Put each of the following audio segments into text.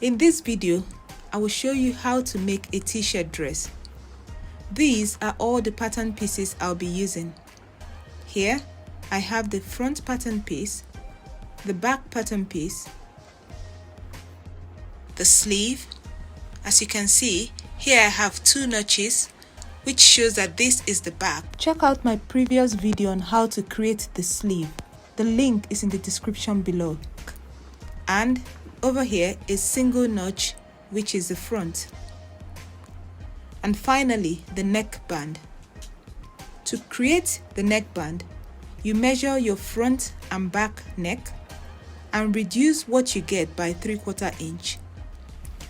In this video, I will show you how to make a t-shirt dress. These are all the pattern pieces I'll be using. Here, I have the front pattern piece, the back pattern piece, the sleeve. As you can see, here I have 2 notches, which shows that this is the back. Check out my previous video on how to create the sleeve. The link is in the description below. And over here is single notch, which is the front. And finally, the neckband. To create the neckband, you measure your front and back neck and reduce what you get by 3/4 inch.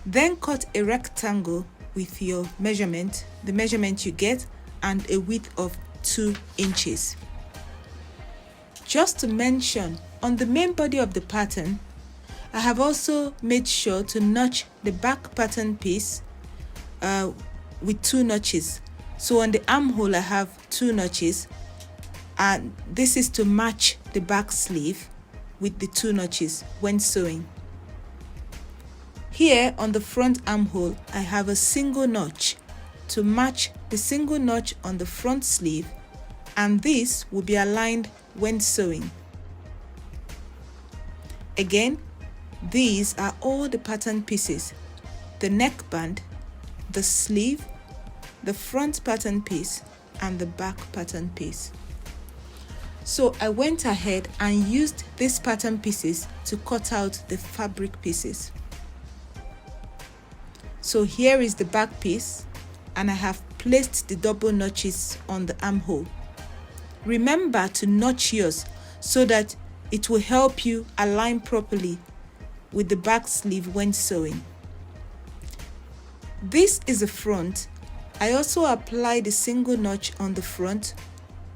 Then cut a rectangle with your measurement, the measurement you get, and a width of 2 inches. Just to mention, on the main body of the pattern, I have also made sure to notch the back pattern piece with 2 notches. So on the armhole I have 2 notches, and this is to match the back sleeve with the 2 notches when sewing. Here on the front armhole I have a single notch to match the single notch on the front sleeve, and this will be aligned when sewing. Again, these are all the pattern pieces: the neckband, the sleeve, the front pattern piece, and the back pattern piece. So I went ahead and used these pattern pieces to cut out the fabric pieces. So here is the back piece, and I have placed the double notches on the armhole. Remember to notch yours so that it will help you align properly with the back sleeve when sewing. This is the front. I also applied a single notch on the front,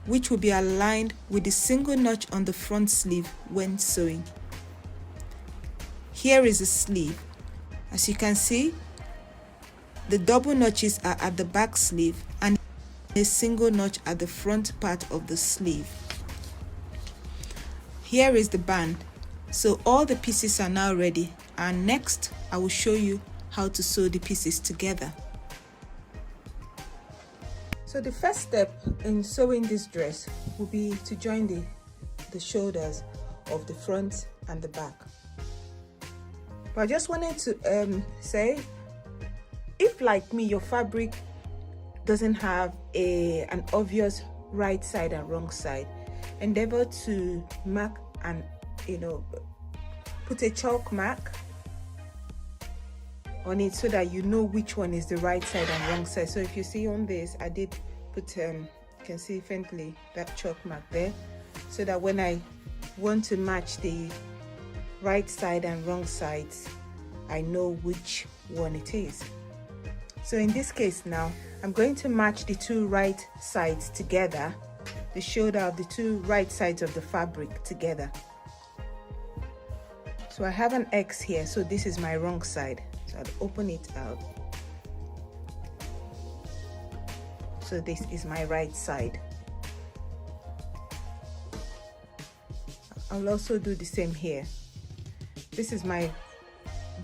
which will be aligned with the single notch on the front sleeve when sewing. Here is the sleeve. As you can see, the double notches are at the back sleeve and a single notch at the front part of the sleeve. Here is the band. So all the pieces are now ready, and next I will show you how to sew the pieces together. So the first step in sewing this dress will be to join the shoulders of the front and the back. But I just wanted to say, if like me your fabric doesn't have an obvious right side and wrong side, endeavor to mark and put a chalk mark on it so that you know which one is the right side and wrong side. So if you see on this, I did put you can see faintly that chalk mark there, so that when I want to match the right side and wrong sides, I know which one it is. So in this case now, I'm going to match the 2 right sides together, the shoulder of the 2 right sides of the fabric together. So I have an X here, so this is my wrong side. So I'll open it out. So this is my right side. I'll also do the same here. This is my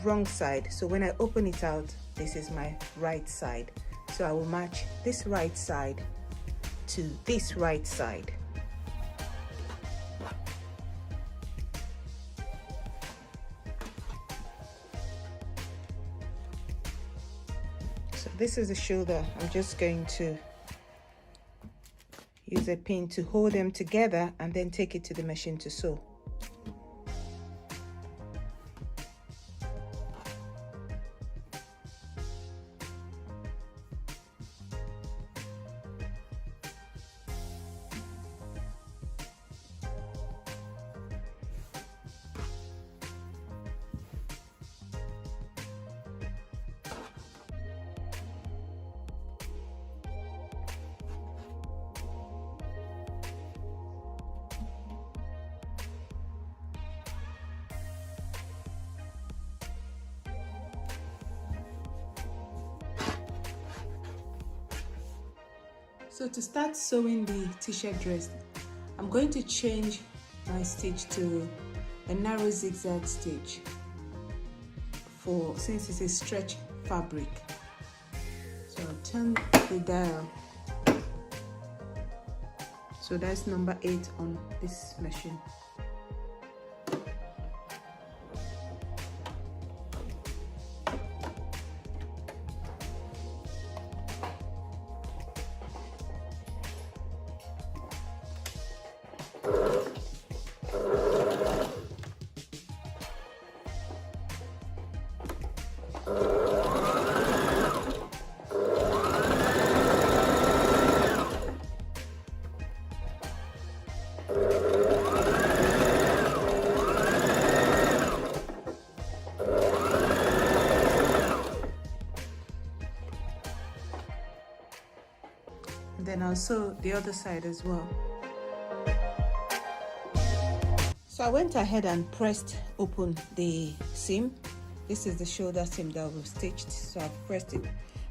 wrong side, so when I open it out, this is my right side. So I will match this right side to this right side. So this is the shoulder. I'm just going to use a pin to hold them together and then take it to the machine to sew. So to start sewing the t-shirt dress, I'm going to change my stitch to a narrow zigzag stitch since it's a stretch fabric. So I'll turn the dial. So that's number 8 on this machine. Then I'll sew the other side as well. So I went ahead and pressed open the seam. This is the shoulder seam that we've stitched, so I've pressed it.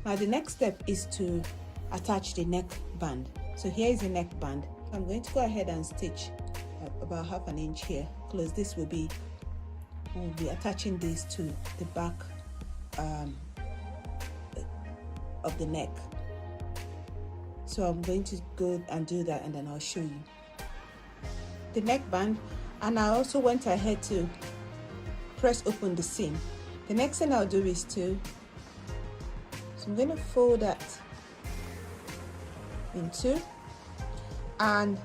Now the next step is to attach the neck band. So here is the neck band. I'm going to go ahead and stitch about 1/2 inch here. Close. This we'll be attaching this to the back of the neck. So I'm going to go and do that, and then I'll show you the neckband. And I also went ahead to press open the seam. The next thing I'll do is so I'm going to fold that in two, and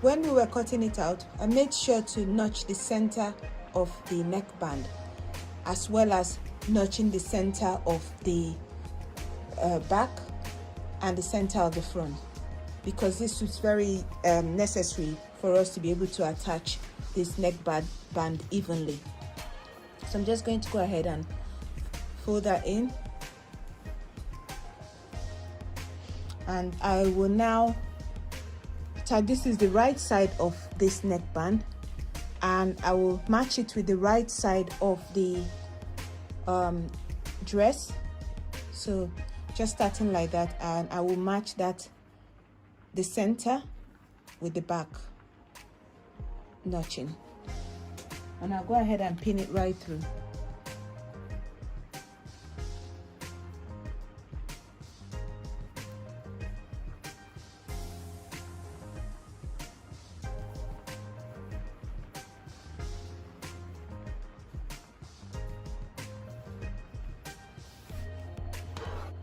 when we were cutting it out, I made sure to notch the center of the neckband, as well as notching the center of the back and the center of the front, because this is very necessary for us to be able to attach this neckband evenly. So I'm just going to go ahead and fold that in, and I will now this is the right side of this neckband, and I will match it with the right side of the dress. So just starting like that, and I will match that, the center with the back notching, and I'll go ahead and pin it right through.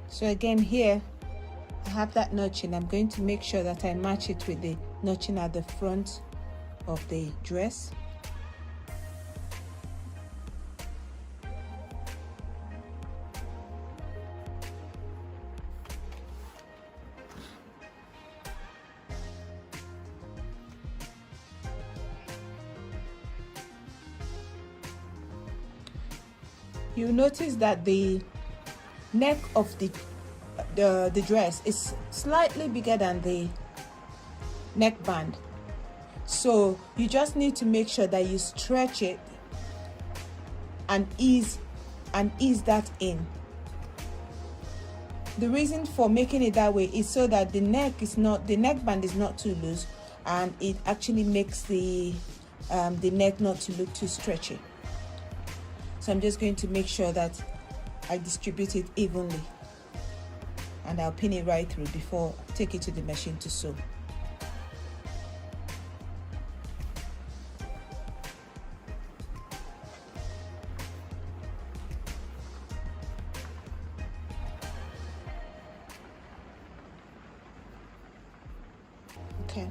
So again, here I have that notching. I'm going to make sure that I match it with the notching at the front of the dress. You notice that the neck of the dress is slightly bigger than the neckband, so you just need to make sure that you stretch it and ease that in. The reason for making it that way is so that the neckband is not too loose, and it actually makes the neck not to look too stretchy. So I'm just going to make sure that I distribute it evenly, and I'll pin it right through before I take it to the machine to sew. Okay,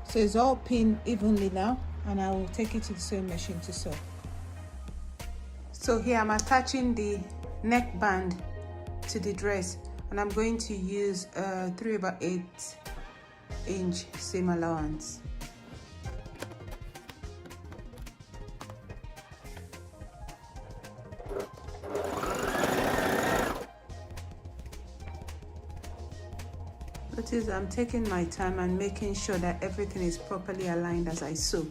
so it's all pinned evenly now, and I will take it to the sewing machine to sew. So here I'm attaching the neckband to the dress, and I'm going to use 3/8 inch seam allowance. Notice I'm taking my time and making sure that everything is properly aligned as I sew.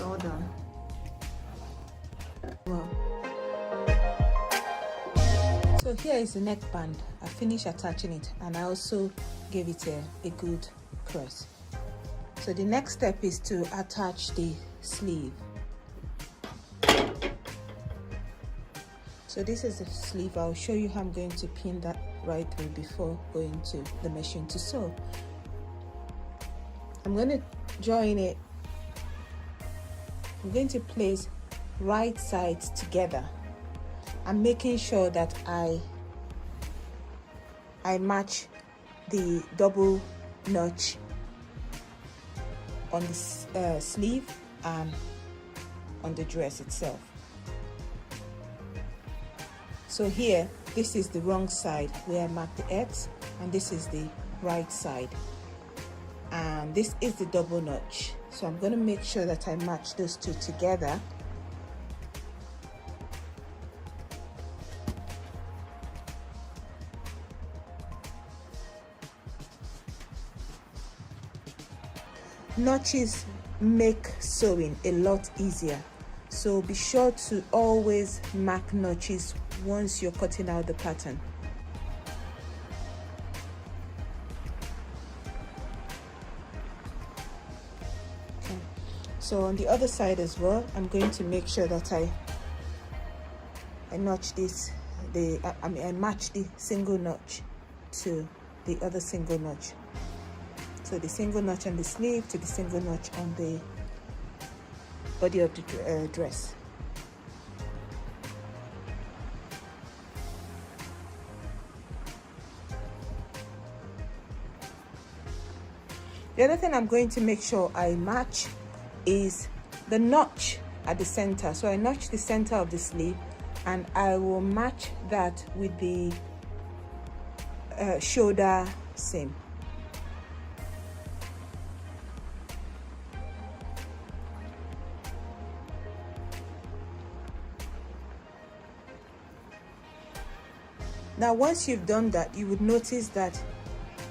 it's all done. Well, so here is the neckband. I finished attaching it, and I also gave it a good press. So the next step is to attach the sleeve. So this is the sleeve. I'll show you how I'm going to pin that right through before going to the machine to sew. I'm going to join it. I'm going to place right sides together. I'm making sure that I match the double notch on the sleeve and on the dress itself. So here, this is the wrong side where I marked the X, and this is the right side, and this is the double notch. So I'm going to make sure that I match those two together. Notches make sewing a lot easier, so be sure to always mark notches once you're cutting out the pattern. Okay. So on the other side as well, I'm going to make sure that I notch this, I match the single notch to the other single notch. So the single notch on the sleeve to the single notch on the body of the dress. The other thing I'm going to make sure I match is the notch at the center. So I notch the center of the sleeve, and I will match that with the shoulder seam. Now once you've done that, you would notice that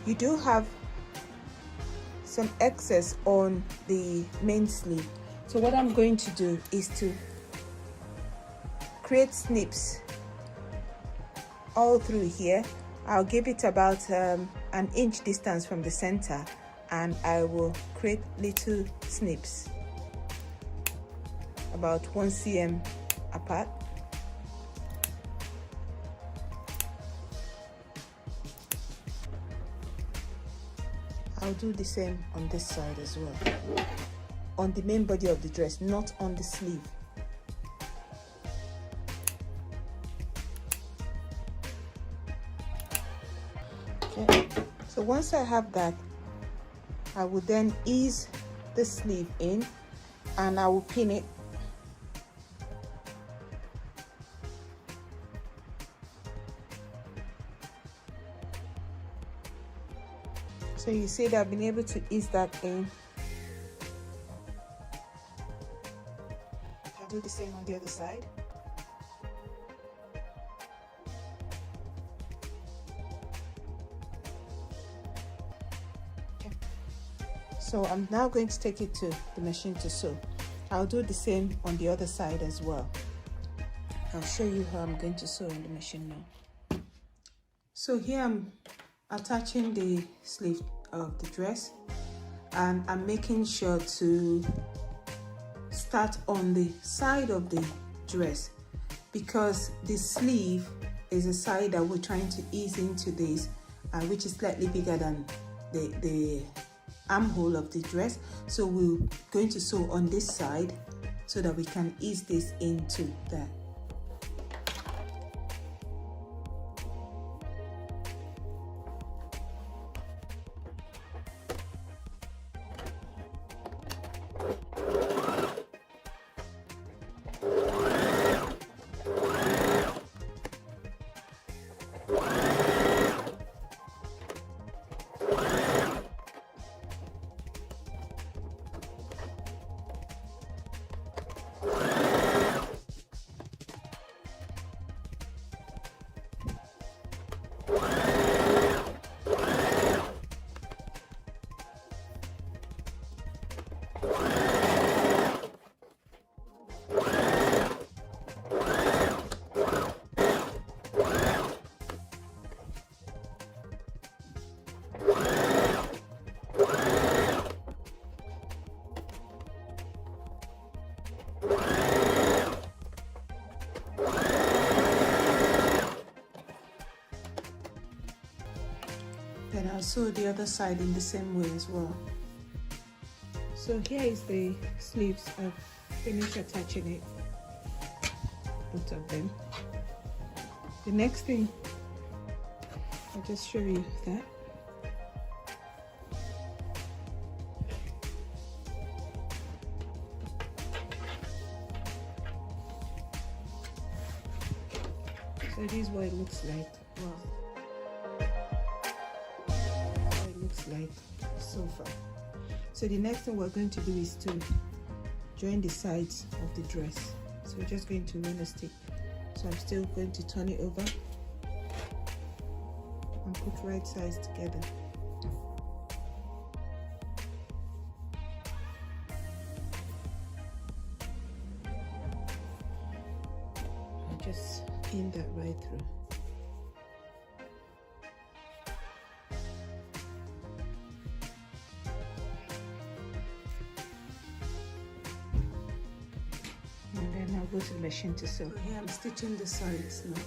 you do have some excess on the main sleeve. So what I'm going to do is to create snips all through here. I'll give it about an inch distance from the center, and I will create little snips about 1 cm apart. I'll do the same on this side as well, on the main body of the dress, not on the sleeve. Okay, so once I have that, I will then ease the sleeve in, and I will pin it. So you see that I've been able to ease that in. I'll do the same on the other side. Okay. So I'm now going to take it to the machine to sew. I'll do the same on the other side as well. I'll show you how I'm going to sew on the machine now. So here I'm attaching the sleeve of the dress, and I'm making sure to start on the side of the dress, because the sleeve is a side that we're trying to ease into this, which is slightly bigger than the armhole of the dress. So we're going to sew on this side so that we can ease this into that. I'll sew the other side in the same way as well. So here is the sleeves. I've finished attaching it, both of them. The next thing, I'll just show you that. So this is what it looks like. Wow. What it looks like so far. So the next thing we're going to do is to join the sides of the dress. So we're just going to roll a stick. So I'm still going to turn it over and put right sides together. And just pin that right through. And then I'll go to the machine to sew. So here I'm stitching the sides now.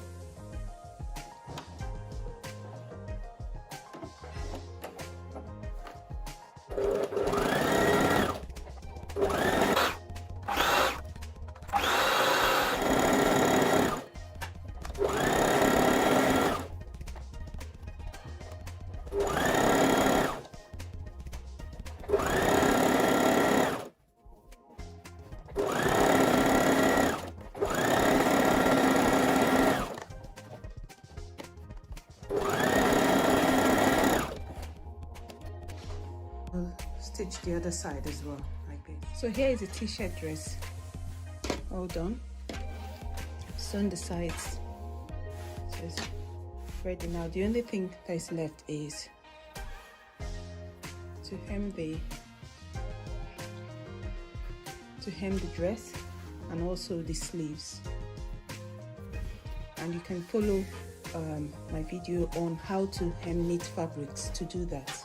Stitch the other side as well, like this. So here is a t-shirt dress, all done. Sewn the sides, so it's ready now. The only thing that is left is to hem the dress and also the sleeves. And you can follow my video on how to hem knit fabrics to do that.